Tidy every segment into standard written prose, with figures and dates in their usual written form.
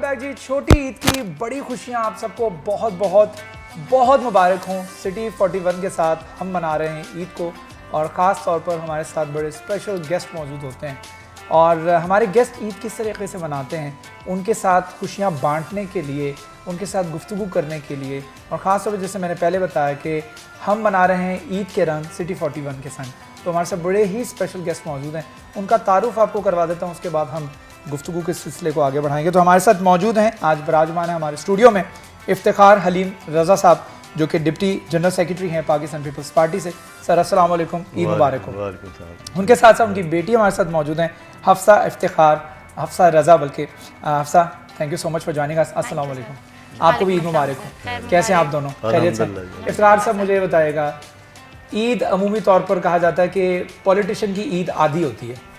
Back जी। छोटी ईद की बड़ी खुशियां आप सबको बहुत बहुत बहुत मुबारक हों। सिटी 41 के साथ हम मना रहे हैं ईद को, और ख़ास तौर पर हमारे साथ बड़े स्पेशल गेस्ट मौजूद होते हैं। और हमारे गेस्ट ईद किस तरीके से मनाते हैं, उनके साथ खुशियां बांटने के लिए, उनके साथ गुफ्तगू करने के लिए, और ख़ास तौर पर जैसे मैंने पहले बताया कि हम मना रहे हैं ईद के रंग सिटी 41 के संग, तो हमारे साथ बड़े ही स्पेशल गेस्ट मौजूद हैं। उनका तारुफ आपको करवा देता हूँ, उसके बाद हम गुफ्तगू के सिलसिले को आगे बढ़ाएंगे। तो हमारे साथ मौजूद हैं, आज बराजमान है हमारे स्टूडियो में इफ्तिखार हलीम रज़ा साहब, जो कि डिप्टी जनरल सेक्रेटरी हैं पाकिस्तान पीपल्स पार्टी से। सर अस्सलाम वालेकुम, ईद मुबारक हो। उनके साथ साथ उनकी बेटी हमारे साथ मौजूद हैं, हफ्सा इफ्तिखार, हफ्सा रज़ा बल्कि। Hafsa, thank you so much for joining us. अस्सलाम वालेकुम, आपको भी ईद मुबारक हो। कैसे हैं आप दोनों? खैरियत से? इफ्तिखार साहब मुझे बताएगा, ईद अमूमी तौर पर कहा जाता है कि पॉलिटिशियन की ईद आधी होती है,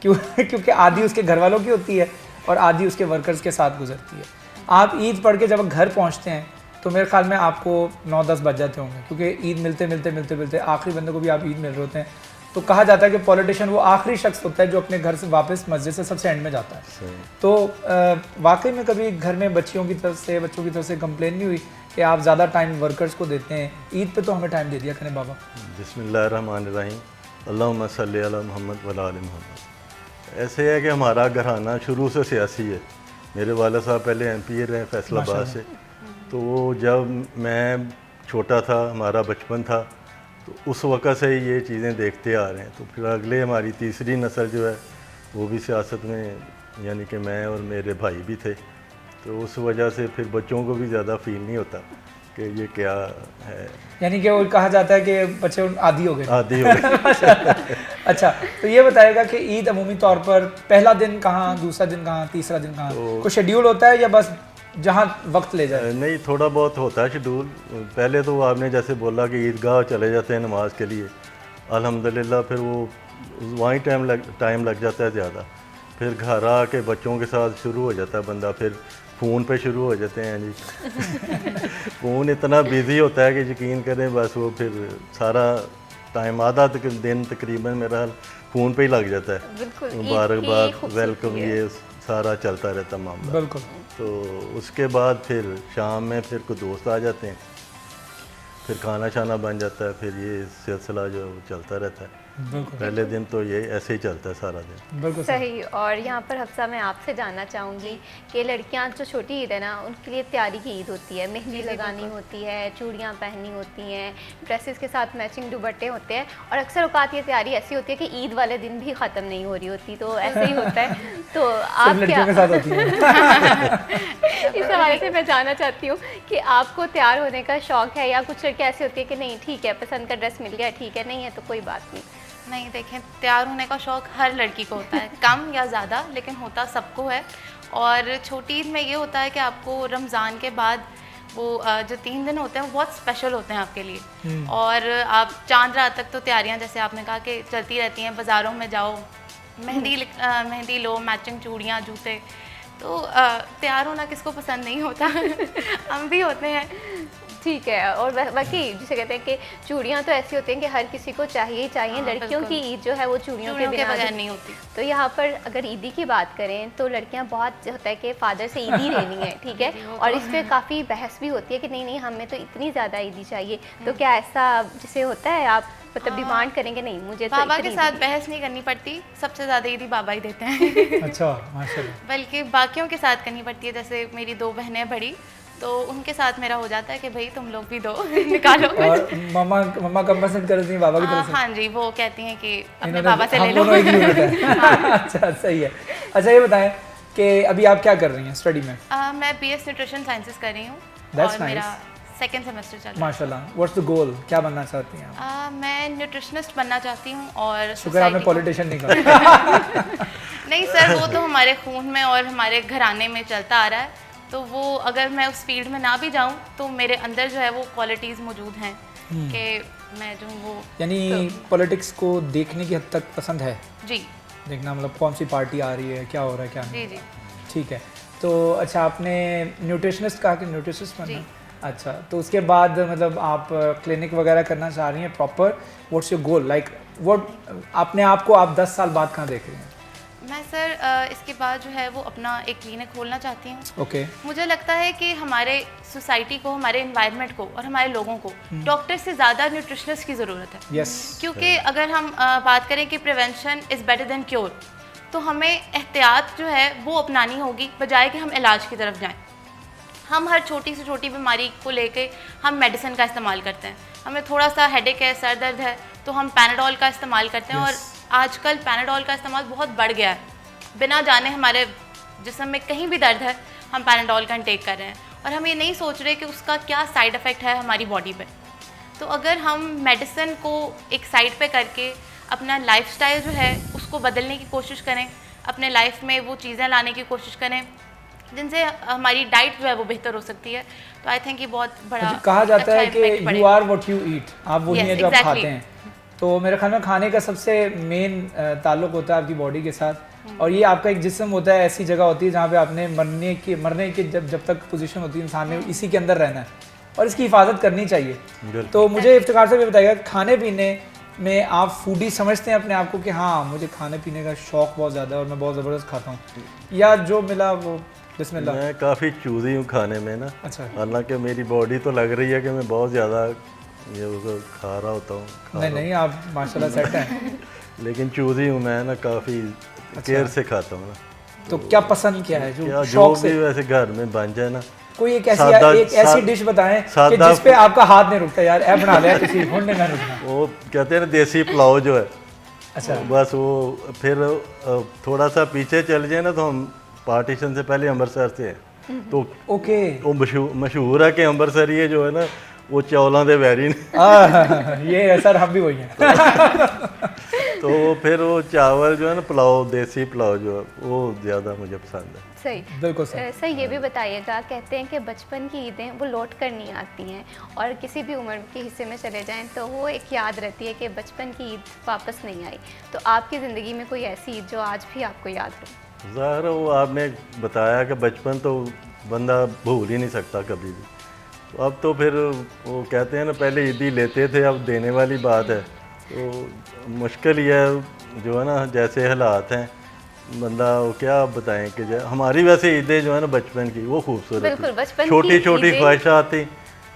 क्योंकि आधी उसके घर वालों की होती है और आधी उसके वर्कर्स के साथ गुजरती है। आप ईद पढ़ के जब घर पहुंचते हैं तो मेरे ख्याल में आपको 9-10 बज जाते होंगे, क्योंकि ईद मिलते आखिरी बंदे को भी आप ईद मिल रहे होते हैं। तो कहा जाता है कि पॉलिटिशियन वो आखिरी शख्स होता है जो अपने घर से वापस मस्जिद से सबसे एंड में जाता है। तो वाकई में कभी घर में बच्चों की तरफ से कंप्लेन नहीं हुई कि आप ज़्यादा टाइम वर्कर्स को देते हैं, ईद पे तो हमें टाइम दे दिया करें बाबा? बिस्मिल्लाहिर्रहमानिर्रहीम, अल्लाहुम्मा सल्ली अला मुहम्मद व अला आलि मुहम्मद। ऐसे है कि हमारा घराना शुरू से सियासी है। मेरे वाला साहब पहले MP रहे फैसलाबाद से, तो जब मैं छोटा था, हमारा बचपन था, तो उस वक़्त से ही ये चीज़ें देखते आ रहे हैं। तो फिर अगले हमारी तीसरी नस्ल जो है वो भी सियासत में, यानी कि मैं और मेरे भाई भी थे, तो उस वजह से फिर बच्चों को भी ज़्यादा फील नहीं होता कि ये क्या है, यानी कि वो कहा जाता है कि बच्चे आदी हो गए। अच्छा, तो ये बताएगा कि ईद अमूमी तौर पर पहला दिन कहाँ, दूसरा दिन कहाँ, तीसरा दिन कहाँ, तो कोई शेड्यूल होता है या बस जहाँ वक्त ले जाए? नहीं, थोड़ा बहुत होता है शेड्यूल। पहले तो आपने जैसे बोला कि ईदगाह चले जाते हैं नमाज के लिए, अल्हम्दुलिल्लाह, फिर वो वहीं टाइम लग जाता है ज़्यादा। फिर घर आके बच्चों के साथ शुरू हो जाता है बंदा, फिर फ़ोन पे शुरू हो जाते हैं जी। फ़ोन इतना बिज़ी होता है कि यकीन करें, बस वो फिर सारा टाइम आधा दिन तकरीबन मेरा फ़ोन पे ही लग जाता है। मुबारकबाद, वेलकम, ये सारा चलता रहता मामला। बिल्कुल। तो उसके बाद फिर शाम में फिर कुछ दोस्त आ जाते हैं, फिर खाना शाना बन जाता है, फिर ये सिलसिला जो चलता रहता है। पहले दिन तो ये ऐसे ही चलता है सारा दिन। बिल्कुल सही। और यहाँ पर हफ्सा, मैं आपसे जानना चाहूँगी कि लड़कियाँ जो छोटी ईद है ना, उनके लिए तैयारी की ईद होती है, मेहंदी लगानी होती है, चूड़ियाँ पहननी होती हैं, ड्रेसेस के साथ मैचिंग दुपट्टे होते हैं, और अक्सर औकात ये तैयारी ऐसी होती है कि ईद वाले दिन भी ख़त्म नहीं हो रही होती, तो ऐसे ही होता है। तो आप क्या के साथ होती है? इस हवाले से मैं जानना चाहती हूँ कि आपको तैयार होने का शौक़ है, या कुछ लड़की ऐसी होती है कि नहीं ठीक है, पसंद का ड्रेस मिल गया ठीक है, नहीं है तो कोई बात नहीं? नहीं, देखें, तैयार होने का शौक़ हर लड़की को होता है, कम या ज़्यादा, लेकिन होता सबको है। और छोटी ईद में ये होता है कि आपको रमज़ान के बाद वो जो 3 दिन होते हैं वो बहुत स्पेशल होते हैं आपके लिए। और आप चांद रात तक तो तैयारियां, जैसे आपने कहा, कि चलती रहती हैं। बाज़ारों में जाओ, मेहंदी लो, मैचिंग चूड़ियाँ, जूते, तो तैयार होना किसको पसंद नहीं होता। हम भी होते हैं। ठीक है। और बाकी जिसे कहते हैं कि चूड़ियाँ तो ऐसी होती हैं कि हर किसी को चाहिए ही चाहिए। लड़कियों की ईद जो है वो चूड़ियों के बगैर नहीं होती। तो यहाँ पर अगर ईदी की बात करें तो लड़कियाँ बहुत होता है कि फ़ादर से ईदी लेनी है, ठीक है, और इस पर काफ़ी बहस भी होती है कि नहीं हमें तो इतनी ज़्यादा ईदी चाहिए। तो क्या ऐसा जिसे होता है, आप मतलब डिमांड करेंगे नहीं मुझे तो बाबा के साथ बहस नहीं करनी पड़ती, सबसे ज़्यादा ईदी बाबा ही देते हैं। अच्छा, माशाल्लाह। बल्कि बाकियों के साथ करनी पड़ती है। जैसे मेरी 2 बहनें बड़ी, तो उनके साथ मेरा हो जाता है कि भाई तुम लोग भी दो, निकालो कुछ। और मम्मा कम पसंद करती हैं बाबा की तरफ से? हाँ जी, वो कहती हैं कि अपने बाबा से ले लो। अच्छा, सही है। अच्छा, ये बताएं कि अभी आप क्या कर रही हैं स्टडी में? मैं BS न्यूट्रिशन साइंसेस कर रही हूँ, That's और मेरा nice. 2nd सेमेस्टर चल रहा है। माशाल्लाह। व्हाट्स द गोल, क्या बनना चाहती हैं आप? मैं न्यूट्रिशनिस्ट बनना चाहती हूँ। और शुक्र आपने पॉलिटिशियन नहीं कहा। नहीं सर, वो तो हमारे खून में और हमारे घराने में चलता आ रहा है, तो वो अगर मैं उस फील्ड में ना भी जाऊँ तो मेरे अंदर जो है वो क्वालिटीज़ मौजूद हैं कि मैं जो वो, यानी पॉलिटिक्स को देखने की हद तक पसंद है? जी, देखना, मतलब कौन सी पार्टी आ रही है, क्या हो रहा है, क्या नहीं। जी। ठीक है। तो अच्छा, आपने न्यूट्रिशनिस्ट कहा कि न्यूट्रिशनिस्ट बनना? अच्छा, तो उसके बाद मतलब आप क्लिनिक वगैरह करना चाह रही हैं proper? What's your goal, like what, अपने आप को आप 10 साल बाद कहाँ देख रही हैं? मैं सर इसके बाद जो है वो अपना एक क्लिनिक खोलना चाहती हूँ। ओके। मुझे लगता है कि हमारे सोसाइटी को, हमारे एनवायरनमेंट को और हमारे लोगों को डॉक्टर से ज़्यादा न्यूट्रिशनिस्ट की ज़रूरत है। यस। क्योंकि अगर हम बात करें कि prevention is better than cure, तो हमें एहतियात जो है वो अपनानी होगी बजाय कि हम इलाज की तरफ जाएं। हम हर छोटी से छोटी बीमारी को लेके हम मेडिसिन का इस्तेमाल करते हैं। हमें थोड़ा सा हेडेक है, सर दर्द है, तो हम पैनाडोल का इस्तेमाल करते हैं। Yes. और आजकल पैनाडोल का इस्तेमाल बहुत बढ़ गया है। बिना जाने हमारे जिस्म में कहीं भी दर्द है, हम पैनाडोल का इंटेक कर रहे हैं और हम ये नहीं सोच रहे कि उसका क्या साइड इफ़ेक्ट है हमारी बॉडी पे। तो अगर हम मेडिसिन को एक साइड पे करके अपना लाइफस्टाइल जो है उसको बदलने की कोशिश करें, अपने लाइफ में वो चीज़ें लाने की कोशिश करें जिनसे हमारी डाइट जो है वो बेहतर हो सकती है, तो आई थिंक ये बहुत बड़ा कहा जाता अच्छा है कि impact यू पड़ेगा। आर व्हाट यू ईट, आप वही Yes, हैं जो आप exactly. खाते हैं। तो मेरे ख्याल में खाने का सबसे मेन ताल्लुक होता है आपकी बॉडी के साथ, और ये आपका एक जिस्म होता है, ऐसी जगह होती है जहाँ पे आपने मरने की जब तक पोजीशन होती है इंसान ने इसी के अंदर रहना है और इसकी हिफाजत करनी चाहिए। तो मुझे इफ्तिखार से भी बताइएगा, खाने पीने में आप फूडी समझते हैं अपने आप को कि हाँ मुझे खाने पीने का शौक बहुत ज़्यादा है और मैं बहुत ज़बरदस्त खाता हूँ, या जो मिला वो बिस्मिल्लाह? मैं काफ़ी चूज़ी हूँ खाने में ना। अच्छा। हालांकि मेरी बॉडी तो लग रही है कि मैं बहुत ज़्यादा ये उसको खा रहा होता हूँ, नहीं आप माशाल्लाह सेट हैं। लेकिन चूज़ी हूँ मैं ना, काफ़ी केयर से खाता हूँ ना। तो क्या पसंद क्या है जो जो शौक भी से? वैसे घर में बन जाए ना, कोई एक सादा- ऐसी डिश बताएं कि सादा- जिस पे आपका हाथ नहीं रुकता, यार ऐ बना लिया किसी होने ना रुकना। वो कहते हैं ना देसी पुलाव जो है, अच्छा। बस वो फिर थोड़ा सा पीछे चल जाए ना, तो हम पार्टीशन से पहले अमृतसर से हैं, तो ओके। वो मशहूर है कि अमृतसरिये जो है ना वो चौलों दे वैरी ने। ये सर हम भी वही हैं। तो फिर वो चावल जो है ना, पुलाव, देसी पुलाव जो है वो ज़्यादा मुझे पसंद है। सही। बिल्कुल सर। सर ये भी बताइएगा, कहते हैं कि बचपन की ईदें वो लौट कर नहीं आती हैं और किसी भी उम्र के हिस्से में चले जाएं तो वो एक याद रहती है कि बचपन की ईद वापस नहीं आई। तो आपकी ज़िंदगी में कोई ऐसी ईद जो आज भी आपको याद हो? ज़ाहिर है वो आपने बताया कि बचपन तो बंदा भूल ही नहीं सकता कभी भी। तो अब तो फिर वो कहते हैं ना, पहले ईदी लेते थे, अब देने वाली बात है। तो मुश्किल ही है जो है ना, जैसे हालात हैं, बंदा वो क्या बताएं कि हमारी वैसे ईदें जो है ना बचपन की वो खूबसूरत बिल्कुल, बचपन की छोटी छोटी ईदें- ख्वाहिशात थी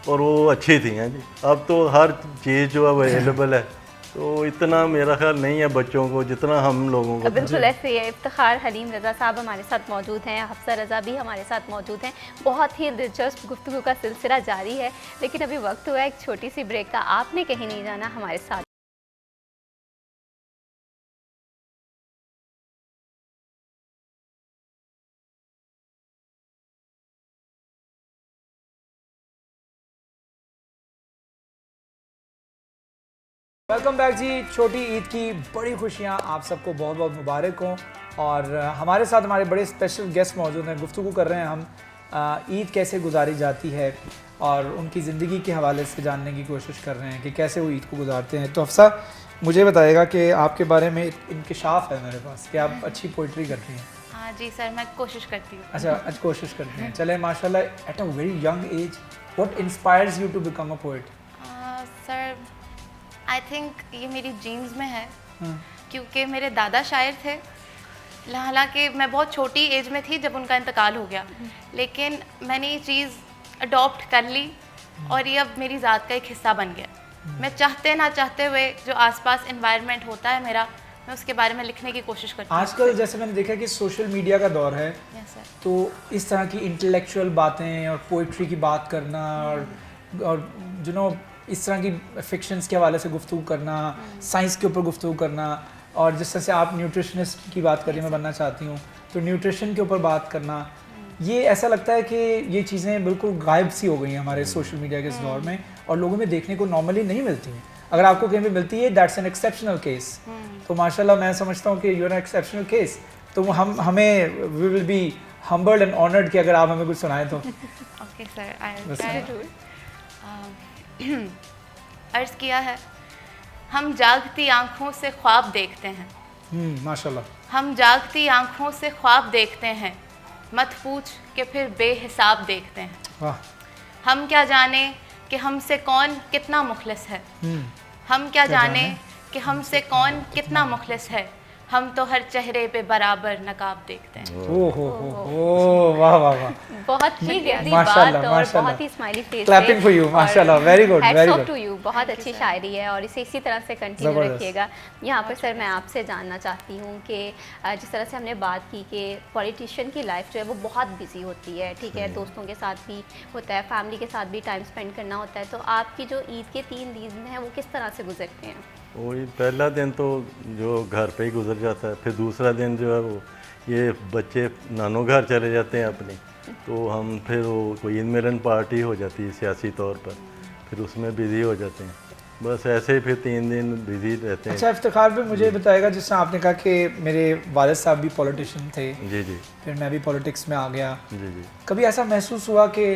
और वो अच्छी थी हैं जी। अब तो हर चीज़ जो है अवेलेबल है, तो इतना मेरा ख्याल नहीं है बच्चों को जितना हम लोगों को। बिल्कुल ऐसे ही है। इफ्तिखार हलीम रज़ा साहब हमारे साथ मौजूद हैं, हफ्सा रज़ा भी हमारे साथ मौजूद हैं। बहुत ही दिलचस्प गुफ्तगू का सिलसिला जारी है, लेकिन अभी वक्त हुआ है एक छोटी सी ब्रेक का। आपने कहीं नहीं जाना, हमारे साथ। वेलकम बैक जी। छोटी ईद की बड़ी खुशियाँ आप सबको बहुत बहुत मुबारक हों। और हमारे साथ हमारे बड़े स्पेशल गेस्ट मौजूद हैं। गुफ्तगू कर रहे हैं हम ईद कैसे गुजारी जाती है और उनकी ज़िंदगी के हवाले से जानने की कोशिश कर रहे हैं कि कैसे वो ईद को गुजारते हैं। तो हफ्सा मुझे बताएगा कि आपके बारे में इंकशाफ है मेरे पास कि आप अच्छी पोइट्री करती हैं। हाँ जी सर, मैं कोशिश करती हूँ। अच्छा, आज कोशिश करते हैं। चले माशाल्लाह, at a very young age what inspires you to become a poet? Sir I think ये मेरी जीन्स में है, क्योंकि मेरे दादा शायर थे। हालांकि मैं बहुत छोटी एज में थी जब उनका इंतकाल हो गया, लेकिन मैंने ये चीज़ अडॉप्ट कर ली और ये अब मेरी ज़ात का एक हिस्सा बन गया। मैं चाहते ना चाहते हुए जो आसपास एनवायरनमेंट होता है मेरा, मैं उसके बारे में लिखने की कोशिश करती हूँ। आजकल जैसे मैंने देखा कि सोशल मीडिया का दौर है, यस सर। तो इस तरह की इंटेलेक्चुअल बातें और पोइट्री की बात करना और यू नो इस तरह की फिक्शंस के हवाले से गुफ्तगू करना, साइंस के ऊपर गुफ्तगू करना, और जिस तरह से आप न्यूट्रिशनिस्ट की बात करिए, मैं बनना चाहती हूँ, तो न्यूट्रिशन के ऊपर बात करना, ये ऐसा लगता है कि ये चीज़ें बिल्कुल गायब सी हो गई हैं हमारे सोशल मीडिया के इस दौर में और लोगों में देखने को नॉर्मली नहीं मिलती हैं। अगर आपको कहीं भी मिलती है, दैट्स एन एक्सेप्शनल केस। तो माशाल्लाह मैं समझता हूँ कि you are an exceptional case. तो हमें we will be humbled and honoured कि अगर आप हमें कुछ सुनाएं तो। ओके सर, आई बस ट्राई टू। अर्ज़ किया है, हम जागती आंखों से ख्वाब देखते हैं। माशाल्लाह। हम जागती आंखों से ख्वाब देखते हैं, मत पूछ के फिर बेहिसाब देखते हैं। वाह। हम क्या जाने कि हमसे कौन कितना मुखलिस है। हम क्या जाने कि हमसे कौन कितना मुखलिस है। हम तो हर चेहरे पे बराबर नकाब देखते हैं। ओ हो, वाह वाह वाह, बहुत ही गहरी माशाल्लाह, बात और माशाल्लाह। बहुत ही smiley face. Clapping for you, माशाल्लाह, very good, very good। To you, बहुत अच्छी शायरी है और इसे इसी तरह से कंटिन्यू ज़बरदस्त। रखिएगा। यहाँ पर सर मैं आपसे जानना चाहती हूँ कि जिस तरह से हमने बात की कि पॉलिटिशियन की लाइफ जो है वो बहुत बिजी होती है, ठीक है, दोस्तों के साथ भी होता है, फैमिली के साथ भी टाइम स्पेंड करना होता है, तो आपकी जो ईद के 3 दिन हैं वो किस तरह से गुजरते हैं? वही पहला दिन तो जो घर पे ही गुजर जाता है, फिर दूसरा दिन जो है वो ये बच्चे नानो घर चले जाते हैं अपने, तो हम फिर वो कोई ईद मिलन पार्टी हो जाती है सियासी तौर पर, फिर उसमें बिज़ी हो जाते हैं। बस ऐसे ही फिर 3 दिन बिज़ी रहते हैं। अच्छा इफ्तिखार भी मुझे बताएगा, जिस तरह आपने कहा कि मेरे वालिद साहब भी पॉलिटिशियन थे, जी जी फिर मैं भी पॉलिटिक्स में आ गया, जी जी। कभी ऐसा महसूस हुआ कि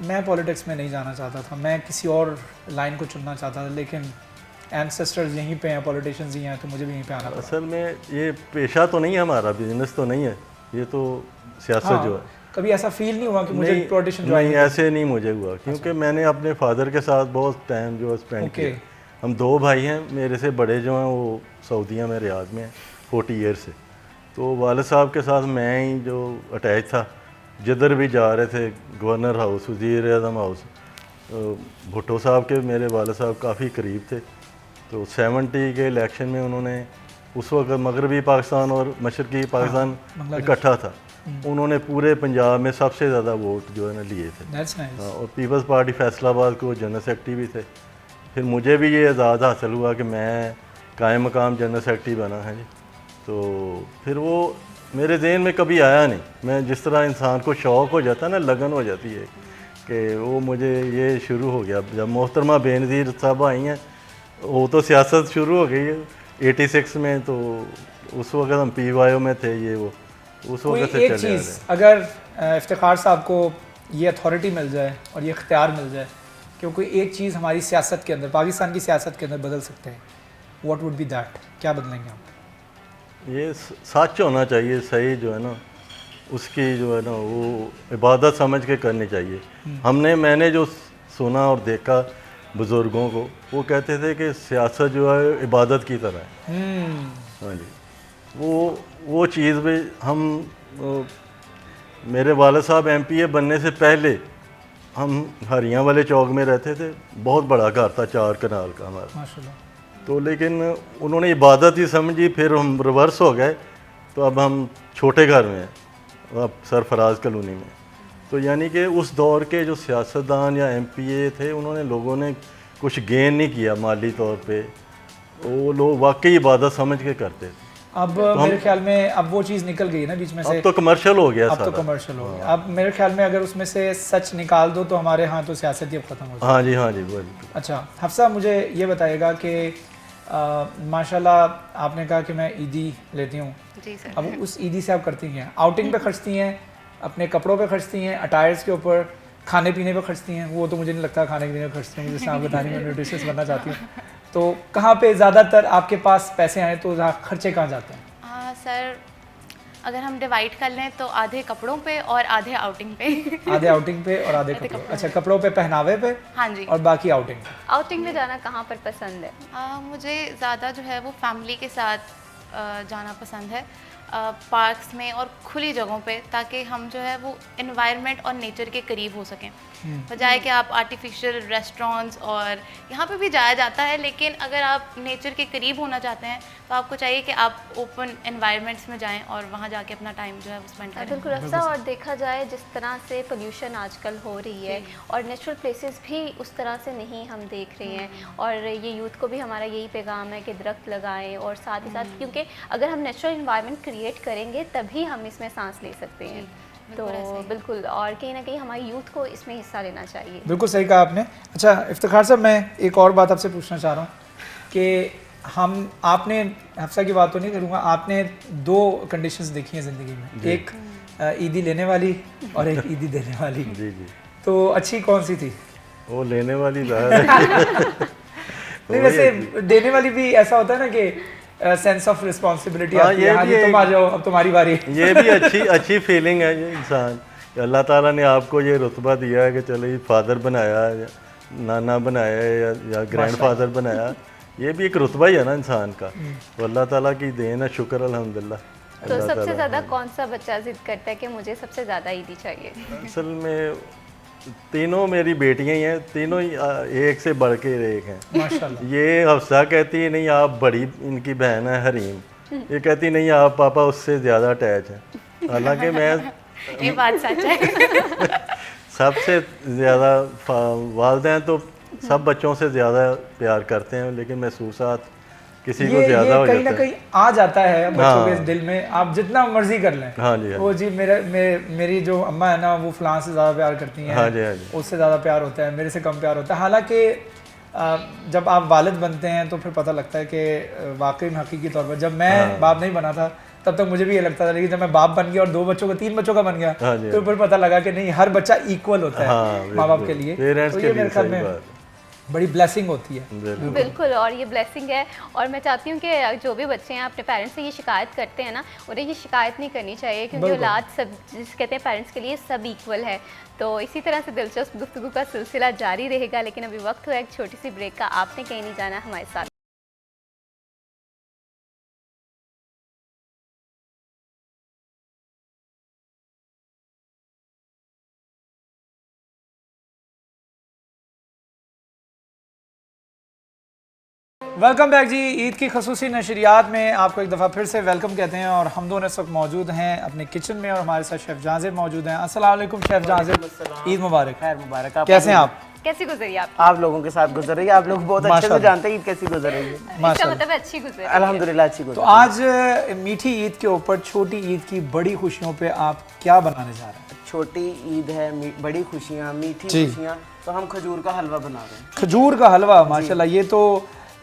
मैं पॉलिटिक्स में नहीं जाना चाहता था, मैं किसी और लाइन को चुनना चाहता था, लेकिन एंसेस्टर्स यहीं पे हैं, पॉलिटिशियंस ही हैं, तो मुझे भी यहीं पे आना पड़ा? असल में ये पेशा तो नहीं है हमारा, बिजनेस तो नहीं है, ये तो सियासत हाँ, जो है। कभी ऐसा फील नहीं हुआ कि मुझे नहीं, पॉलिटिशियन नहीं ऐसे नहीं मुझे हुआ, क्योंकि मैंने अपने फादर के साथ बहुत टाइम जो स्पेंड किया। हम 2 भाई हैं, मेरे से बड़े जो हैं वो सऊदीया में रियाद में हैं 40 ईयर से, तो वालिद साहब के साथ मैं ही जो अटैच था, जिधर भी जा रहे थे, गवर्नर हाउस, वज़ीर आज़म हाउस, भुट्टो साहब के मेरे वालिद साहब काफ़ी करीब थे, तो 70 के इलेक्शन में उन्होंने उस वक्त मगरबी पाकिस्तान और मशरक़ी पाकिस्तान इकट्ठा था, उन्होंने पूरे पंजाब में सबसे ज़्यादा वोट जो है ना लिए थे। That's nice। और पीपल्स पार्टी फैसलाबाद को जनरल सेक्रेटरी भी थे। फिर मुझे भी ये एजाज़ हासिल हुआ कि मैं कायम मकाम जनरल सेक्रेटरी बना है जी, तो फिर वो मेरे जहन में कभी आया नहीं। मैं जिस तरह इंसान को शौक़ हो जाता है ना, लगन हो जाती है, कि वो मुझे ये शुरू हो गया जब मोहतरमा बेनज़ीर साहब आई हैं, वो तो सियासत शुरू हो गई है 86 में, तो उस वक्त हम PYO में थे, ये वो उस वक्त से एक चले आ रहे चीज़ हैं। अगर इफ्तिखार साहब को ये अथॉरिटी मिल जाए और ये इख्तियार मिल जाए कि कोई एक चीज़ हमारी सियासत के अंदर, पाकिस्तान की सियासत के अंदर बदल सकते हैं, व्हाट वुड बी दैट? क्या बदलेंगे आप? ये सच होना चाहिए, सही जो है ना, उसकी जो है ना वो इबादत समझ के करनी चाहिए। मैंने जो सुना और देखा बुज़ुर्गों को, वो कहते थे कि सियासत जो है इबादत की तरह है। हाँ जी, वो चीज़ भी हम मेरे वालिद साहब MPA बनने से पहले हम हरियाँ वाले चौक में रहते थे, बहुत बड़ा घर था 4 कनाल का हमारा, माशाल्लाह। तो लेकिन उन्होंने इबादत ही समझी, फिर हम रिवर्स हो गए, तो अब हम छोटे घर में हैं, अब सरफराज कॉलोनी में। तो यानी कि उस दौर के जो सियासतदान या MPA थे, उन्होंने लोगों ने कुछ गेन नहीं किया माली तौर पे, वो लोग वाकई इबादत समझ के करते थे। अब मेरे ख्याल में अब वो चीज़ निकल गई ना बीच में से, अब तो कमर्शियल हो गया अब तो सारा। कमर्शियल हो गया। अब मेरे ख्याल में अगर उसमें से सच निकाल दो तो हमारे यहाँ तो सियासत ही अब ख़त्म हो जाए। हाँ जी बिल्कुल। अच्छा हफ्सा, मुझे ये बताइएगा कि माशाल्लाह आपने कहा कि मैं ईदी लेती हूँ, जी सर। अब उस ईदी से आप करती हैं, आउटिंग पे खर्चती हैं, अपने कपड़ों पे खर्चती हैं, अटायर्स के ऊपर, खाने पीने पे खर्चती हैं? वो तो मुझे नहीं लगता खाने पीने पे खर्चती हैं, मुझे आप बता रही, मैं न्यूट्रिशियस बनना चाहती हूँ, तो कहाँ पे ज़्यादातर आपके पास पैसे आए तो खर्चे कहाँ जाते हैं? सर अगर हम डिवाइड कर लें तो आधे कपड़ों पे और आधे आउटिंग पे। आधे आउटिंग पे और आधे कपड़ों। अच्छा, कपड़ों पे, पहनावे पे, हाँ जी। और बाकी आउटिंग पे। आउटिंग में जाना कहाँ पर पसंद है? मुझे ज़्यादा जो है वो फैमिली के साथ जाना पसंद है, पार्क्स में और खुली जगहों पे, ताकि हम जो है वो एनवायरनमेंट और नेचर के करीब हो सकें, बजाय कि आप आर्टिफिशियल रेस्टोरेंट्स और यहाँ पे भी जाया जाता है, लेकिन अगर आप नेचर के करीब होना चाहते हैं तो आपको चाहिए कि आप ओपन एनवायरनमेंट्स में जाएं और वहाँ जाके अपना टाइम जो है वो स्पेंड करें। बिल्कुल अफसा, और देखा जाए जिस तरह से पोल्यूशन आजकल हो रही है और नेचुरल प्लेसेस भी उस तरह से नहीं हम देख रहे हैं, और ये यूथ को भी हमारा यही पैगाम है कि दरख्त लगाएं, और साथ ही साथ क्योंकि अगर हम नेचुरल इन्वायरमेंट क्रिएट करेंगे तभी हम इसमें सांस ले सकते हैं, तो बिल्कुल, और कहीं ना कहीं हमारी यूथ को इसमें हिस्सा लेना चाहिए। बिल्कुल सही कहा आपने। अच्छा इफ्तिखार साहब, मैं एक और बात आपसे पूछना चाह रहा हूँ कि आपने, हफ्सा की बात तो नहीं करूँगा, आपने 2 कंडीशंस देखी हैं ज़िंदगी में, एक ईदी लेने वाली और एक ईदी देने वाली। जी, तो अच्छी कौन सी थी? वो लेने वाली ज़्यादा। नहीं, वैसे देने वाली भी ऐसा होता है ना कि सेंस ऑफ रिस्पॉन्सिबिलिटी आती है, हाँ जी तुम आ जाओ, अब तुम्हारी बारी। ये भी अच्छी फीलिंग है ये इंसान, अल्लाह ताला ने आपको ये रुतबा दिया है कि चलो ये फादर बनाया, नाना बनाया या ग्रैंडफादर बनाया, ये भी एक रुतबा ही है ना इंसान का, तो अल्लाह ताला की देन है, शुक्र अल्हम्दुलिल्लाह। तो अल्लाह सबसे ताला- ज़्यादा कौन सा बच्चा जिद करता है कि मुझे सबसे ज़्यादा ईदी चाहिए? असल में तीनों मेरी बेटियां ही हैं, तीनों ही एक से बढ़ के एक हैं। माशाल्लाह। ये हफ्सा कहती है नहीं आप बड़ी इनकी बहन है हरीम, ये कहती नहीं आप पापा उससे ज़्यादा अटैच हैं। हालांकि मैं ये बात सच है। सबसे ज़्यादा वालिदैन तो सब बच्चों से ज़्यादा प्यार करते हैं, लेकिन महसूसात किसी को ज़्यादा हो कहीं ना जाता है। कहीं आ जाता है बच्चों के हाँ। दिल में, आप जितना मर्जी कर लें। हाँ जी, हाँ वो जी मेरी जो अम्मा है ना वो फलां से ज़्यादा प्यार करती हैं, हाँ जी, हाँ जी। उससे ज़्यादा प्यार होता है, मेरे से कम प्यार होता है। हालांकि जब आप वालिद बनते हैं तो फिर पता लगता है कि वाकई में हकीकी तौर पर, जब मैं बाप नहीं बना था तब तक मुझे भी ये लगता था, लेकिन जब मैं बाप बन गया और 2 बच्चों का 3 बच्चों का बन गया हाँ जी, तो फिर पता लगा कि नहीं, हर बच्चा इक्वल होता है हाँ, माँ बाप बिल्कुल। के लिए। पेरेंट्स तो के ये लिए मेरे ख्याल सही में बात बड़ी ब्लेसिंग होती है। बिल्कुल। बिल्कुल, और ये ब्लेसिंग है। और मैं चाहती हूँ कि जो भी बच्चे हैं अपने पेरेंट्स से ये शिकायत करते हैं ना, उन्हें ये शिकायत नहीं करनी चाहिए, क्योंकि बिल्कुल। औलाद सब, जिसे कहते हैं पेरेंट्स के लिए सब इक्वल है। तो इसी तरह से दिलचस्प गुफ्तगू का सिलसिला जारी रहेगा, लेकिन अभी वक्त हुआ एक छोटी सी ब्रेक का। आपने कहीं नहीं जाना, हमारे साथ। वेलकम बैक जी। ईद की खसूसी नशरियात में आपको एक दफ़ा फिर से वेलकम कहते हैं, और हम दोनों इस वक्त मौजूद हैं अपने किचन में, और हमारे साथ शेफ़ जाज़िब मौजूद हैं। अस्सलाम वालेकुम शेफ़ जाज़िब, ईद मुबारक। खैर मुबारक। कैसे हैं आप? कैसी गुजरी आप? आप लोगों के साथ गुजर रही है, आप लोग बहुत अच्छे से माशाल्लाह। जानते हैं ईद कैसी गुजर रही है। इसका माशाल्लाह। मतलब है अच्छी गुजरी है। अल्हम्दुलिल्लाह अच्छी तो गुजर आज मीठी ईद के ऊपर छोटी ईद की बड़ी खुशियों पे आप क्या बनाने जा रहे हैं? छोटी ईद है, बड़ी खुशियाँ, मीठी जी। खुशियाँ, तो हम खजूर का हलवा बना रहे हैं। खजूर का हलवा, माशाल्लाह, ये तो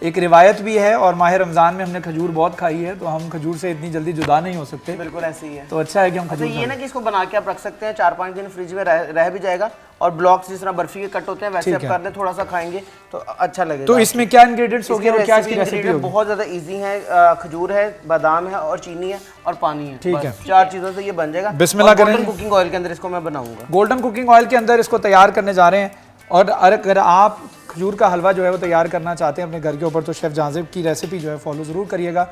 एक रिवायत भी है, और माह रमज़ान में हमने खजूर बहुत खाई है, तो हम खजूर से इतनी जल्दी जुदा नहीं हो सकते। बिल्कुल ऐसे ही है। तो अच्छा है कि हम अच्छा खजूर ये ना कि इसको बना के आप रख सकते हैं, 4-5 दिन फ्रिज में रह भी जाएगा, और ब्लॉक्स जिस तरह बर्फी के कट होते हैं वैसे ठीक आप है। कर दें, थोड़ा सा खाएंगे तो अच्छा लगेगा। तो इसमें क्या इंग्रेडिएंट्स हो गए और क्या इसकी रेसिपी इंग्रेडिएंट होगी? बहुत ज़्यादा इजी है। खजूर है, बादाम है, और चीनी है, और पानी है। ठीक बस है। 4 चीज़ों से ये बन जाएगा। बिस्मिल्लाह करें। गोल्डन कुकिंग ऑयल के अंदर इसको मैं बनाऊंगा। गोल्डन कुकिंग ऑयल के अंदर इसको तैयार करने जा रहे हैं। और अगर आप खजूर का हलवा जो है वो तैयार करना चाहते हैं अपने घर के ऊपर, तो शेफ़ जाज़िब की रेसिपी जो है फॉलो ज़रूर करिएगा।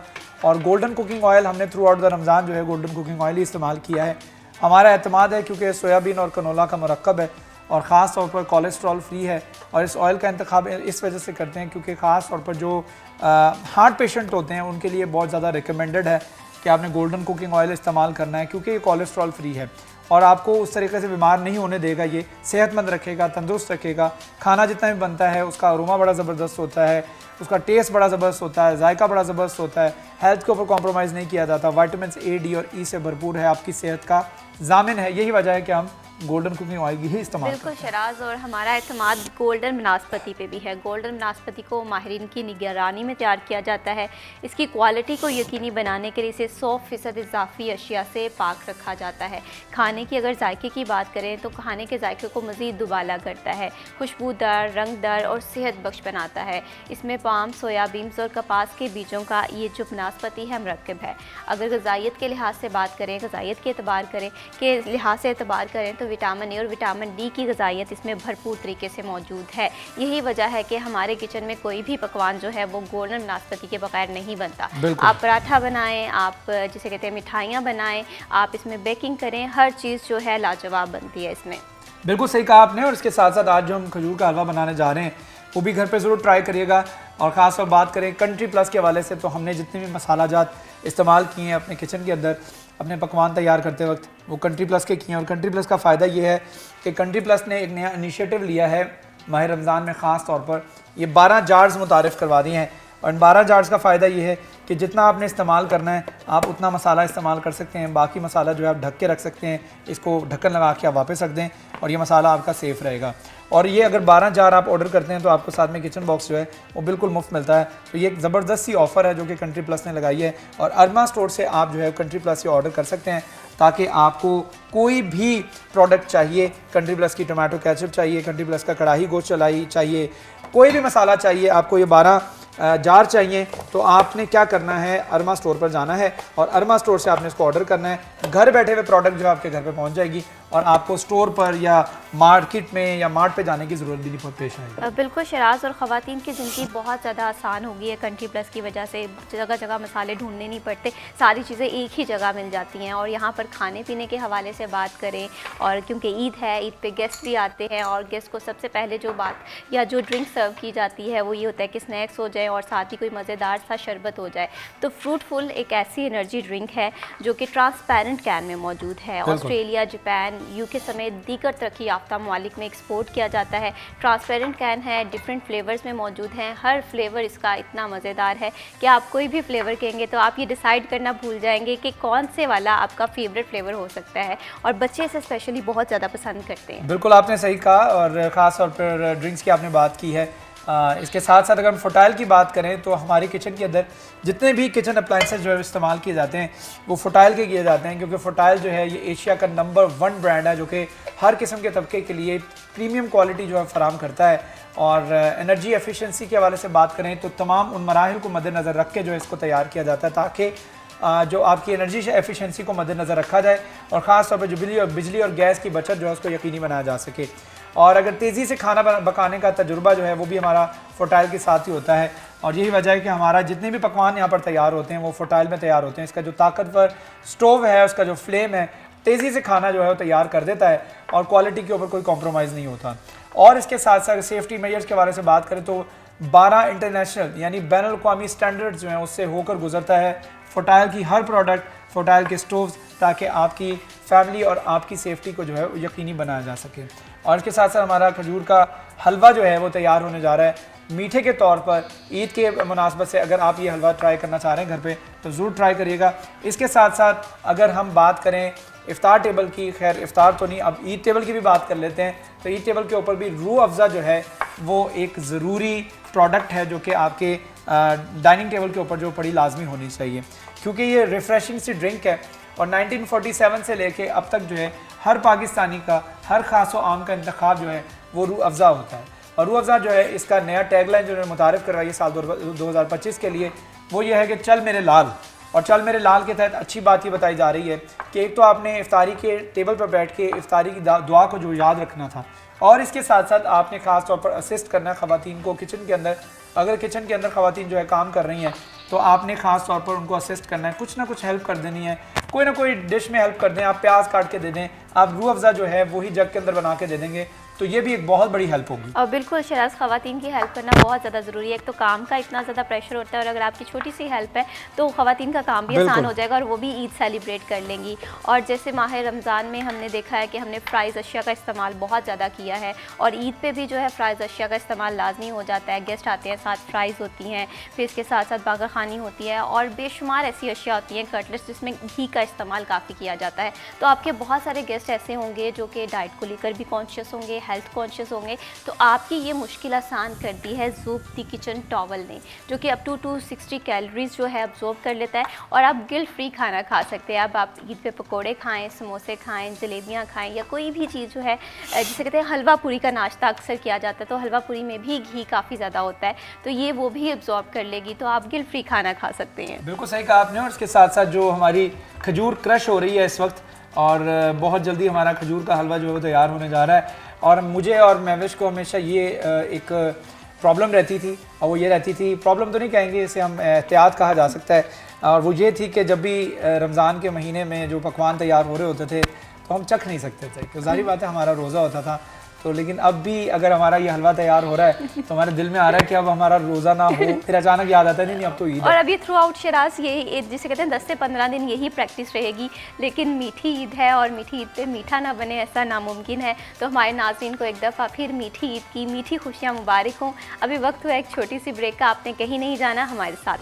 और गोल्डन कुकिंग ऑयल हमने थ्रू आउट द रमज़ान जो है गोल्डन कुकिंग ऑयल ही इस्तेमाल किया है। हमारा एतमाद है क्योंकि सोयाबीन और कनोला का मरकब है, और ख़ास तौर पर कोलेस्ट्रॉल फ्री है। और इस ऑयल का इंतखाब इस वजह से करते हैं क्योंकि ख़ास तौर पर जो हार्ट पेशेंट होते हैं उनके लिए बहुत ज़्यादा रिकमेंडेड है कि आपने गोल्डन कुकिंग ऑयल इस्तेमाल करना है, क्योंकि ये कोलेस्ट्रॉल फ्री है और आपको उस तरीके से बीमार नहीं होने देगा। ये सेहतमंद रखेगा, तंदुरुस्त रखेगा। खाना जितना भी बनता है उसका अरोमा बड़ा ज़बरदस्त होता है, उसका टेस्ट बड़ा ज़बरदस्त होता है, जायका बड़ा ज़बरदस्त होता है। हेल्थ के ऊपर कॉम्प्रोमाइज़ नहीं किया जाता। विटामिन ए, डी और ई से भरपूर है, आपकी सेहत का ज़ामिन है। यही वजह है कि हम गोल्डन कुकिंग ऑयल ही इस्तेमाल करते हैं। बिल्कुल शराज, और हमारा एतमाद गोल्डन बनास्पति पे भी है। गोल्डन बनास्पति को माहिरीन की निगरानी में तैयार किया जाता है। इसकी क्वालिटी को यकीनी बनाने के लिए इसे 100% इजाफी अशिया से पाक रखा जाता है। खाने की अगर जायके की बात करें तो खाने के जायके को मज़ीद दुबाला करता है, खुशबूदार, रंगदार और सेहत बख्श बनाता है। इसमें पाम, सोयाबीन्स और कपास के बीजों का ये जो बनास्पति है मरकब है। अगर गज़ाइयत के लिहाज से बात करें, गज़ाइयत के एतबार करें के लिहाज से एतबार करें तो विटामिन ए और विटामिन डी की गज़ाइयत इसमें भरपूर तरीके से मौजूद है। यही वजह है कि हमारे किचन में कोई भी पकवान जो है वो गोल्डन बनास्पति के बगैर नहीं बनता। आप पराठा बनाएं, आप जिसे कहते हैं मिठाइयाँ बनाएं, आप इसमें बेकिंग करें, हर चीज़ जो है लाजवाब बनती है इसमें। बिल्कुल सही कहा आपने। और इसके साथ साथ आज जो हम खजूर का हलवा बनाने जा रहे हैं वो भी घर पे ज़रूर ट्राई करिएगा। और ख़ास तौर बात करें कंट्री प्लस के हवाले से, तो हमने जितने भी मसाला जात इस्तेमाल किए हैं अपने किचन के अंदर अपने पकवान तैयार करते वक्त, वो कंट्री प्लस के किए हैं। और कंट्री प्लस का फ़ायदा ये है कि कंट्री प्लस ने एक नया इनिशिएटिव लिया है माह रमज़ान में। ख़ास तौर पर ये 12 जार्स मुतारिफ़ करवा दिए हैं, और इन 12 जार्स का फ़ायदा ये है कि जितना आपने इस्तेमाल करना है आप उतना मसाला इस्तेमाल कर सकते हैं। बाकी मसाला जो है आप ढक के रख सकते हैं, इसको ढक्कन लगा के आप वापस रख दें और ये मसाला आपका सेफ़ रहेगा। और ये अगर 12 जार आप ऑर्डर करते हैं तो आपको साथ में किचन बॉक्स जो है वो बिल्कुल मुफ्त मिलता है। तो ये एक ज़बरदस्त सी ऑफ़र है जो कि कंट्री प्लस ने लगाई है, और अरमा स्टोर से आप जो है कंट्री प्लस से ऑर्डर कर सकते हैं, ताकि आपको कोई भी प्रोडक्ट चाहिए, कंट्री प्लस की टमाटो केचप चाहिए, कंट्री प्लस का कढ़ाई गोश्त चलाई चाहिए, कोई भी मसाला चाहिए, आपको ये 12 जार चाहिए, तो आपने क्या करना है, अरमा स्टोर पर जाना है और अरमा स्टोर से आपने इसको ऑर्डर करना है। घर बैठे हुए प्रोडक्ट जो आपके घर पे पहुंच जाएगी और आपको स्टोर पर या मार्केट में या मार्ट पे जाने की ज़रूरत भी नहीं पेश आएगी। बिल्कुल शराज, और ख़वातीन की ज़िंदगी बहुत ज़्यादा आसान हो गई है कंट्री प्लस की वजह से। जगह जगह मसाले ढूंढने नहीं पड़ते, सारी चीज़ें एक ही जगह मिल जाती हैं। और यहाँ पर खाने पीने के हवाले से बात करें, और क्योंकि ईद है, ईद पे गेस्ट भी आते हैं, और गेस्ट को सबसे पहले जो बात या जो ड्रिंक सर्व की जाती है वो ये होता है कि स्नैक्स हो जाए और साथ ही कोई मज़ेदार सा शरबत हो जाए। तो फ्रूटफुल एक ऐसी एनर्जी ड्रिंक है जो कि ट्रांसपेरेंट कैन में मौजूद है। ऑस्ट्रेलिया, जापान, यूके समेत दीगर तरक्की याफ्ता ममालिक में एक्सपोर्ट किया जाता है। ट्रांसपेरेंट कैन है, डिफरेंट फ्लेवर्स में मौजूद हैं। हर फ्लेवर इसका इतना मज़ेदार है कि आप कोई भी फ्लेवर कहेंगे तो आप ये डिसाइड करना भूल जाएंगे कि कौन से वाला आपका फेवरेट फ्लेवर हो सकता है, और बच्चे इसे स्पेशली बहुत ज़्यादा पसंद करते हैं। बिल्कुल आपने सही कहा, और ख़ास तौर पर ड्रिंक्स की आपने बात की है। इसके साथ साथ अगर हम फुटाइल की बात करें तो हमारे किचन के अंदर जितने भी किचन अप्लाइंसेस जो है इस्तेमाल किए जाते हैं वो फुटाइल के किए जाते हैं, क्योंकि फुटाइल जो है ये एशिया का नंबर 1 ब्रांड है जो कि हर किस्म के तबके के लिए प्रीमियम क्वालिटी जो है फराम करता है। और एनर्जी एफिशिएंसी के हवाले से बात करें तो तमाम उन मराहिल को मद्देनज़र रख के जो है इसको तैयार किया जाता है, ताकि जो आपकी एनर्जी एफिशिएंसी को मद्देनज़र रखा जाए और ख़ास तौर पर जो बिजली और गैस की बचत जो है उसको यकीनी बनाया जा सके। और अगर तेज़ी से खाना पकाने का तजुर्बा जो है वो भी हमारा फुटाइल के साथ ही होता है, और यही वजह है कि हमारा जितने भी पकवान यहाँ पर तैयार होते हैं वो फुटाइल में तैयार होते हैं। इसका जो ताकतवर स्टोव है, उसका जो फ्लेम है, तेज़ी से खाना जो है वो तैयार कर देता है और क्वालिटी के ऊपर कोई कॉम्प्रोमाइज़ नहीं होता। और इसके साथ साथ सेफ्टी मेजर्स के बारे से बात करें तो 12 इंटरनेशनल यानी बैनुल अक़वामी स्टैंडर्ड्स जो हैं उससे होकर गुजरता है फुटाइल की हर प्रोडक्ट, फुटाइल के स्टोव्स, ताकि आपकी फैमिली और आपकी सेफ्टी को जो है यकीनी बनाया जा सके। और इसके साथ साथ हमारा खजूर का हलवा जो है वो तैयार होने जा रहा है मीठे के तौर पर। ईद के मुनासबत से अगर आप ये हलवा ट्राई करना चाह रहे हैं घर पे तो ज़रूर ट्राई करिएगा। इसके साथ साथ अगर हम बात करें इफ्तार टेबल की, खैर इफ्तार तो नहीं, अब ईद टेबल की भी बात कर लेते हैं। तो ईद टेबल के ऊपर भी रूह अफ़ज़ा जो है वो एक ज़रूरी प्रोडक्ट है जो कि आपके डाइनिंग टेबल के ऊपर जो बड़ी लाजमी होनी चाहिए, क्योंकि ये रिफ़्रेशिंग सी ड्रिंक है। और 1947 से लेके अब तक जो है हर पाकिस्तानी का, हर ख़ास व आम का इंतखाब जो है वो रूह अफ़ज़ा होता है। और रूह अफ़ज़ा जो है इसका नया टैगलाइन जो मुतारिफ़ करवाई है साल 2025 के लिए वो ये है कि चल मेरे लाल। और चल मेरे लाल के तहत अच्छी बात ये बताई जा रही है कि एक तो आपने इफ्तारी के टेबल पर बैठ के इफ्तारी की दुआ को जो याद रखना था, और इसके साथ साथ आपने ख़ास तौर पर असिस्ट करना है ख़वातीन को किचन के अंदर। अगर किचन के अंदर ख़वातीन जो है काम कर रही हैं तो आपने ख़ास तौर पर उनको असिस्ट करना है, कुछ ना कुछ हेल्प कर देनी है, कोई ना कोई डिश में हेल्प कर दें। आप प्याज काट के दे दें, आप रूह अफ़ज़ा जो है वही जग के अंदर बना के दे देंगे, तो ये भी एक बहुत बड़ी हेल्प होगी। और बिल्कुल शराज, ख़वातीन की हेल्प करना बहुत ज़्यादा ज़रूरी है। एक तो काम का इतना ज़्यादा प्रेशर होता है, और अगर आपकी छोटी सी हेल्प है तो ख़वातीन का काम भी आसान हो जाएगा और वो भी ईद सेलिब्रेट कर लेंगी। और जैसे माह रमज़ान में हमने देखा है कि हमने फ्राइज़ अशिया का इस्तेमाल बहुत ज़्यादा किया है, और ईद पे भी जो है फ्राइज़ अशिया का इस्तेमाल लाजमी हो जाता है। गेस्ट आते हैं, साथ फ्राइज़ होती हैं, फिर इसके साथ साथ बागर खानी होती है, और बेशुमार ऐसी अशिया होती हैं, कटलेट्स, जिसमें घी का इस्तेमाल काफ़ी किया जाता है। तो आपके बहुत सारे गेस्ट ऐसे होंगे जो कि डाइट को लेकर भी कॉन्शियस होंगे, हेल्थ कॉन्शियस होंगे, तो आपकी ये मुश्किल आसान कर दी है ज़ूब दी किचन टॉवल ने, जो कि अप टू 260 कैलोरीज जो है अब्जॉर्ब कर लेता है, और आप गिल्ट फ्री खाना खा सकते हैं। अब आप ईद पे पकोड़े खाएं, समोसे खाएं, जलेबियां खाएं, या कोई भी चीज़ जो है जिसे कहते हैं हलवा पूरी का नाश्ता अक्सर किया जाता है, तो हलवा पूरी में भी घी काफ़ी ज़्यादा होता है, तो ये वो भी अब्जॉर्ब कर लेगी, तो आप गिल्ट फ्री खाना खा सकते हैं। बिल्कुल सही कहा आपने। और इसके साथ साथ जो हमारी खजूर क्रश हो रही है इस वक्त, और बहुत जल्दी हमारा खजूर का हलवा जो है वो तैयार होने जा रहा है। और मुझे और महविश को हमेशा ये एक प्रॉब्लम रहती थी, और वो ये रहती थी, प्रॉब्लम तो नहीं कहेंगे, इसे हम एहतियात कहा जा सकता है, और वो ये थी कि जब भी रमज़ान के महीने में जो पकवान तैयार हो रहे होते थे तो हम चख नहीं सकते थे, क्योंकि ज़ाहिर बात है हमारा रोज़ा होता था। तो लेकिन अब भी अगर हमारा ये हलवा तैयार हो रहा है तो हमारे दिल में आ रहा है कि अब हमारा रोज़ा ना हो, फिर अचानक याद आता है नहीं अब तो ईद है। और अभी थ्रू आउट शराज यही, जिसे कहते हैं 10 से 15 दिन यही प्रैक्टिस रहेगी, लेकिन मीठी ईद है और मीठी ईद पे मीठा ना बने ऐसा नामुमकिन है। तो हमारे नाज़रीन को एक दफ़ा फिर मीठी ईद की मीठी खुशियाँ मुबारक हों। अभी वक्त हुआ एक छोटी सी ब्रेक का, आपने कहीं नहीं जाना, हमारे साथ।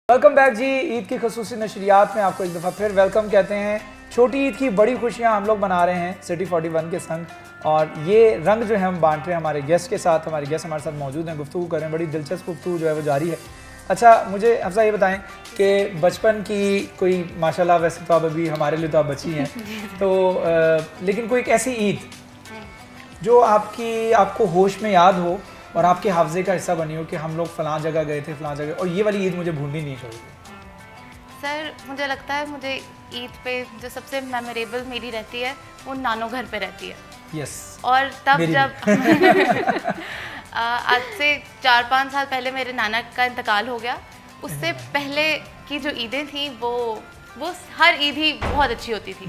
वेलकम बैक जी। ईद की खसूसी नशरियात में आपको एक दफ़ा फिर वेलकम कहते हैं। छोटी ईद की बड़ी खुशियां हम लोग मना रहे हैं सिटी 41 के संग, और ये रंग जो है हम बांट रहे हैं हमारे गेस्ट के साथ। हमारे गेस्ट हमारे साथ मौजूद हैं, गुफ्तगू कर रहे हैं, बड़ी दिलचस्प गुफ्तगू जो है वो जारी है। अच्छा, मुझे अफजा ये बताएं कि बचपन की कोई, माशाल्लाह वैसे तो आप अभी हमारे लिए तो आप बची हैं, तो लेकिन कोई एक ऐसी ईद जो आपको होश में याद हो और आपके हाफजे का हिस्सा बनी हो कि हम लोग फ़लाँ जगह गए थे, फ़लाँ जगह, और ये वाली ईद मुझे भूलनी नहीं चाहिए। सर मुझे लगता है मुझे ईद पे जो सबसे मेमोरेबल मेरी रहती है वो नानो घर पे रहती है। यस। और तब मेरी जब आज से 4-5 साल पहले मेरे नाना का इंतकाल हो गया। उससे पहले की जो ईदें थी वो हर ईद ही बहुत अच्छी होती थी,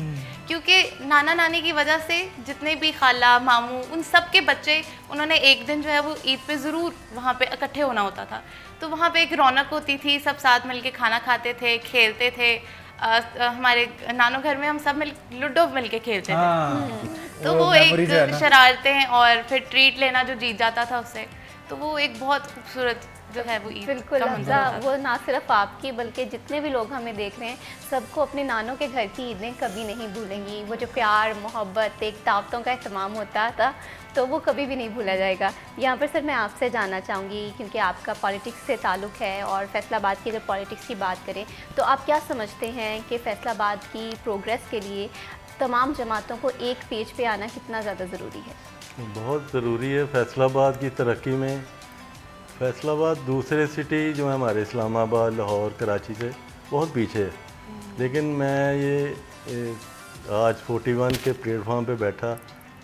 क्योंकि नाना नानी की वजह से जितने भी खाला मामू उन सब के बच्चे, उन्होंने एक दिन जो है वो ईद पे ज़रूर वहाँ पे इकट्ठे होना होता था। तो वहाँ पे एक रौनक होती थी, सब साथ मिलके खाना खाते थे, खेलते थे। हमारे नानो घर में हम सब लूडो मिल के खेलते थे। तो वो एक शरारतें और फिर ट्रीट लेना जो जीत जाता था उससे, तो वो एक बहुत खूबसूरत जो है वो ईद बिल्कुल का हमजा, मंजर वो ना सिर्फ आपकी बल्कि जितने भी लोग हमें देख रहे हैं सबको अपने नानों के घर की ईदें कभी नहीं भूलेंगी। वो जो प्यार मोहब्बत एक दावतों का एहतमाम होता था तो वो कभी भी नहीं भूला जाएगा। यहाँ पर सर मैं आपसे जानना चाहूँगी, क्योंकि आपका पॉलिटिक्स से ताल्लुक़ है और फैसलाबाद की अगर पॉलिटिक्स की बात करें तो आप क्या समझते हैं कि फैसलाबाद की प्रोग्रेस के लिए तमाम जमातों को एक पेज पे आना कितना ज़्यादा ज़रूरी है? बहुत ज़रूरी है फैसलाबाद की तरक्की में। फैसलाबाद दूसरे सिटी जो है हमारे इस्लामाबाद, लाहौर, कराची से बहुत पीछे है, लेकिन मैं ये आज 41 के प्लेटफॉर्म पे बैठा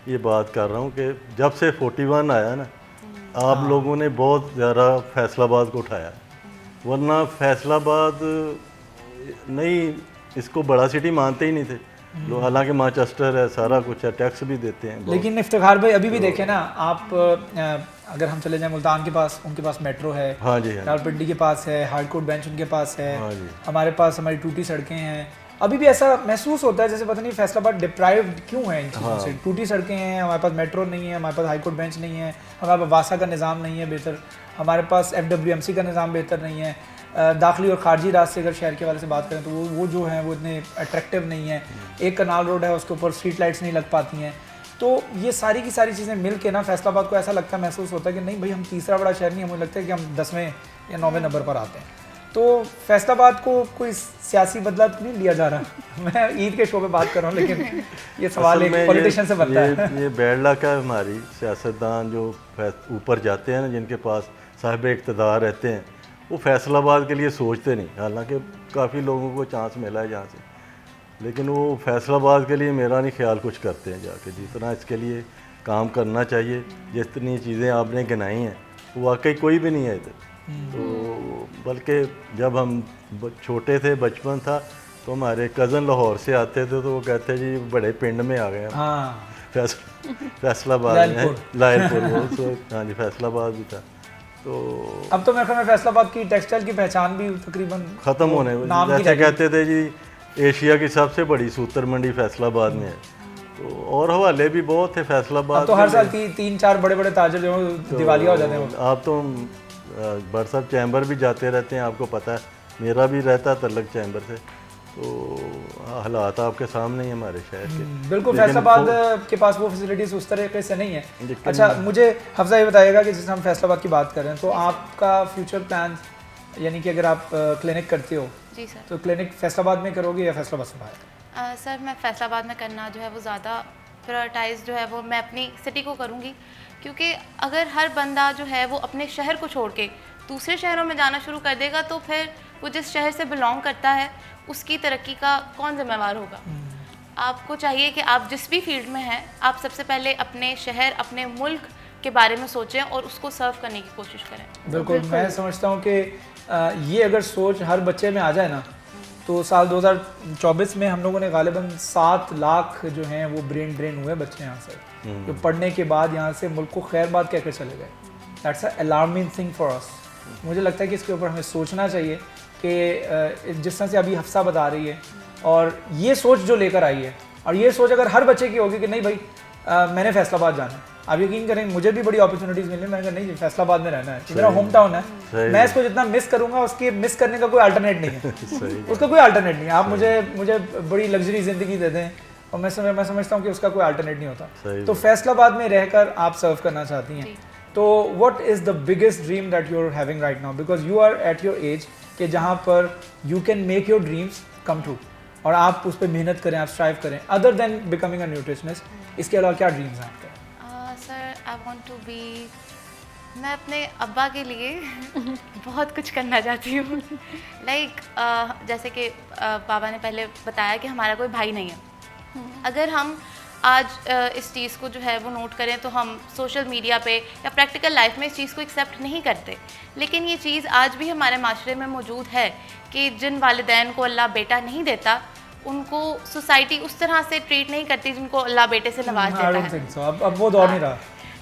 ये बात कर रहा हूँ कि जब से 41 आया ना, आप लोगों ने बहुत ज़्यादा फैसलाबाद को उठाया, वरना फैसलाबाद नहीं, इसको बड़ा सिटी मानते ही नहीं थे लोग। हालांकि मानचेस्टर है, सारा कुछ है, टैक्स भी देते हैं। लेकिन इफ्तिखार भाई अभी भी देखें ना आप, अगर हम चले जाएं मुल्तान के पास, उनके पास मेट्रो है। हाँ जी, हाँ। रावलपिंडी के पास है, हाई कोर्ट बेंच उनके पास है। हाँ जी। हमारे पास हमारी टूटी सड़कें हैं। अभी भी ऐसा महसूस होता है जैसे पता नहीं फैसलाबाद डिप्राइव्ड क्यों है इन चीज़ों से। टूटी सड़कें हैं, हमारे पास मेट्रो नहीं है, हमारे पास हाई कोर्ट बेंच नहीं है, हमारे पास वासा का निज़ाम नहीं है बेहतर, हमारे पास FWMC का निज़ाम बेहतर नहीं है, दाखिली और खारजी रास्ते अगर शहर के वाले से बात करें तो वो जो हैं वो इतने अट्रैक्टिव नहीं है। एक कनाल रोड है, उसके ऊपर स्ट्रीट लाइट्स नहीं लग पाती हैं। तो ये सारी की सारी चीज़ें मिल के ना फैसलाबाद को ऐसा लगता है, महसूस होता है कि नहीं भाई हम तीसरा बड़ा शहर नहीं है, मुझे लगता है कि हम 10वें या 9वें नंबर पर आते हैं। तो फैसलाबाद को कोई सियासी बदला तो नहीं लिया जा रहा। मैं ईद के शो पे बात कर रहा हूँ, लेकिन ये सवाल एक पॉलिटिशियन से बनता है। ये बैड लक है हमारी, सियासतदान जो ऊपर जाते हैं ना, जिनके पास साहिब इक़्तिदार रहते हैं, वो फैसलाबाद के लिए सोचते नहीं। हालांकि काफ़ी लोगों को चांस मिला है यहाँ से, लेकिन वो फैसलाबाद के लिए मेरा नहीं ख्याल कुछ करते हैं जाके। जितना इसके लिए काम करना चाहिए, जितनी चीज़ें आपने गिनाई हैं, वो वाकई कोई भी नहीं है इधर। तो बल्कि जब हम छोटे थे, बचपन था, तो हमारे कज़न लाहौर से आते थे तो वो कहते जी बड़े पिंड में आ गए। हाँ, फैसलाबाद में, लायलपुर वो, हाँ जी, फैसलाबाद भी था। तो अब तो मेरे ख्याल में फैसलाबाद की टेक्सटाइल की पहचान भी तकरीबन ख़त्म होने, जैसे कहते थे जी एशिया की सबसे बड़ी सूतर मंडी फैसलाबाद में है। तो और हवाले भी बहुत थे फैसलाबाद। तो हर साल 3-4 बड़े बड़े ताजर जो दिवालिया हो जाते हैं। आप तो बरसब चैम्बर भी जाते रहते हैं, आपको पता है, मेरा भी रहता तलक चैम्बर से। तो हालात आपके सामने ही हमारे शहर के। बिल्कुल, फैसलाबाद के पास वो फैसिलिटीज़ उस तरीके से नहीं है। अच्छा, मुझे हफ्जा ये बताइएगा कि जैसे हम फैसलाबाद की बात कर रहे हैं, तो आपका फ्यूचर प्लान, यानी कि अगर आप क्लिनिक करते हो जी सर, तो क्लिनिक फैसलाबाद में करोगे या फैसलाबाद से बाहर? सर मैं फैसलाबाद में करना जो है वो ज़्यादा प्रायोरिटाइज जो है वो मैं अपनी सिटी को करूँगी, क्योंकि अगर हर बंदा जो है वो अपने शहर को छोड़ के दूसरे शहरों में जाना शुरू कर देगा तो फिर वो जिस शहर से बिलोंग करता है उसकी तरक्की का कौन जिम्मेवार होगा। आपको चाहिए कि आप जिस भी फील्ड में हैं, आप सबसे पहले अपने शहर, अपने मुल्क के बारे में सोचें और उसको सर्व करने की कोशिश करें। बिल्कुल, मैं समझता हूँ कि ये अगर सोच हर बच्चे में आ जाए ना, तो साल 2024 में हम लोगों ने गालिबन 7 लाख जो हैं वो ब्रेन ड्रेन हुए बच्चे यहाँ से, जो पढ़ने के बाद यहाँ से मुल्क को खैर बात कहकर चले गए। That's a alarming thing for us. मुझे लगता है कि इसके ऊपर हमें सोचना चाहिए कि जिस तरह से अभी हफ्सा बता रही है, और ये सोच जो लेकर आई है, और ये सोच अगर हर बच्चे की होगी कि नहीं भाई मैंने फैसलाबाद जाना है, आप यकीन करें मुझे भी बड़ी अपॉर्चुनिटीज़ मिली, मैंने कहा नहीं फैसलाबाद में रहना है, मेरा होम टाउन है, मैं इसको जितना मिस करूंगा उसके मिस करने का कोई अल्टरनेट नहीं है। उसका कोई अल्टरनेट नहीं है। आप मुझे बड़ी लग्जरी ज़िंदगी दे दें और मैं समझता हूँ कि उसका कोई अल्टरनेट नहीं होता। तो फैसलाबाद में रहकर आप सर्व करना चाहती हैं, तो what is the biggest dream that you are having right now, because you are at your age कि जहाँ पर you can make your dreams come true और आप उस पर मेहनत करें, आप स्ट्राइव करें, other than becoming a nutritionist. इसके अलावा क्या ड्रीम्स हैं आपके? Sir I want to be, मैं अपने अब्बा के लिए बहुत कुछ करना चाहती हूँ। लाइक जैसे कि पापा ने पहले बताया कि हमारा कोई भाई नहीं है। अगर हम आज इस चीज़ को जो है वो नोट करें तो हम सोशल मीडिया पे या प्रैक्टिकल लाइफ में इस चीज़ को एक्सेप्ट नहीं करते, लेकिन ये चीज़ आज भी हमारे माशरे में मौजूद है कि जिन वालिदैन को अल्लाह बेटा नहीं देता उनको सोसाइटी उस तरह से ट्रीट नहीं करती जिनको अल्लाह बेटे से नवाज I देता don't है। think so. अब वो दौर नहीं रहा।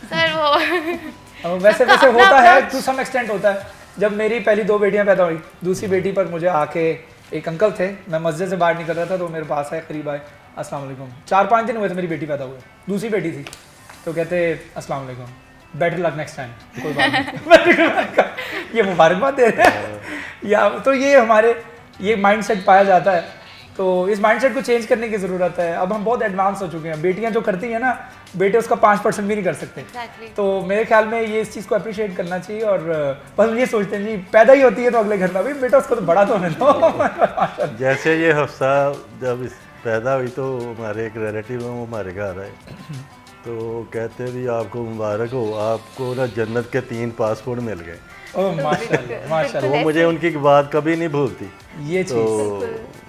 सर वो वैसे सबका वैसे अपना होता है, approach। टू सम एक्सटेंट होता है। जब मेरी पहली 2 बेटियां पैदा हुई, दूसरी बेटी पर मुझे आके एक अंकल थे, मैं मस्जिद से बाहर निकल रहा था तो मेरे पास आए, करीब आए, अस्सलाम वालेकुम। 4-5 दिन हुए थे मेरी बेटी पैदा हुए, दूसरी बेटी थी, तो कहते अस्सलाम वालेकुम, बेटर लक नेक्स्ट टाइम। कोई बात नहीं। ये मुबारकबाद दे रहे हैं या तो ये हमारे ये माइंडसेट पाया जाता है, तो इस माइंडसेट को चेंज करने की ज़रूरत है। अब हम बहुत एडवांस हो चुके हैं, बेटियां जो करती हैं ना, बेटे उसका 5% भी नहीं कर सकते। Exactly। तो मेरे ख्याल में ये इस चीज़ को अप्रिशिएट करना चाहिए। और बस हम ये सोचते हैं जी पैदा ही होती है तो अगले घर में भी बेटा उसको तो बड़ा तो होने दो। जैसे ये हफ्सा जब पैदा हुई तो हमारे एक रिलेटिव हैं, वो हमारे घर आए, तो कहते भी आपको मुबारक हो, आपको ना जन्नत के 3 पासपोर्ट मिल गए। ओह माशाल्लाह माशाल्लाह, वो मुझे उनकी बात कभी नहीं भूलती। ये तो चीज़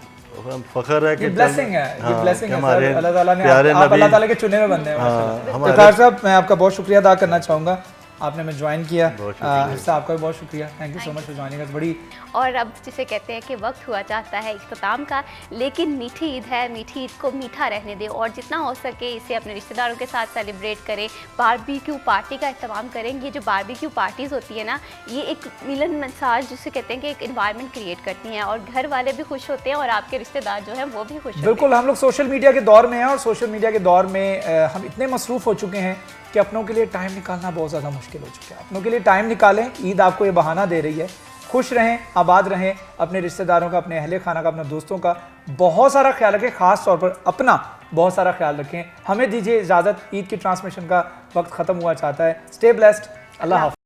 हम फख्र है कि ये ब्लेसिंग है, ये ब्लेसिंग है हमारे सर, अल्लाह ताला ने प्यारे आप अल्लाह नबी, ताला के चुने हुए बंदे हैं हाँ, माशाल्लाह। हमारे- इफ्तिखार साहब, मैं आपका बहुत शुक्रिया अदा करना चाहूँगा, आपने हमें ज्वाइन किया। बहुत शुक्रिया। हिस्सा आपका भी बहुत शुक्रिया, thank you so much for joining us. बड़ी और अब जिसे कहते हैं कि वक्त हुआ चाहता है इख्तिताम का, लेकिन मीठी ईद है, मीठी ईद को मीठा रहने दें और जितना हो सके इसे अपने रिश्तेदारों के साथ सेलिब्रेट करें। बारबेक्यू पार्टी का इस्तेमाल करें। ये जो बारबेक्यू पार्टीज़ होती है ना, ये एक मिलन मिसाज जिसे कहते हैं कि एक इन्वायरमेंट क्रिएट करती हैं और घर वाले भी खुश होते हैं और आपके रिश्तेदार जो हैं वो भी खुश होते हैं। बिल्कुल, हम लोग सोशल मीडिया के दौर में हैं और सोशल मीडिया के दौर में हम इतने मसरूफ़ हो चुके हैं कि अपनों के लिए टाइम निकालना बहुत ज़्यादा मुश्किल हो चुका है। अपनों के लिए टाइम निकालें, ईद आपको ये बहाना दे रही है। खुश रहें, आबाद रहें, अपने रिश्तेदारों का, अपने अहले खाना का, अपने दोस्तों का बहुत सारा ख्याल रखें, ख़ास तौर पर अपना बहुत सारा ख्याल रखें। हमें दीजिए इजाज़त, ईद की ट्रांसमिशन का वक्त ख़त्म हुआ चाहता है। स्टे ब्लेस्ड, अल्लाह हाफ़िज़।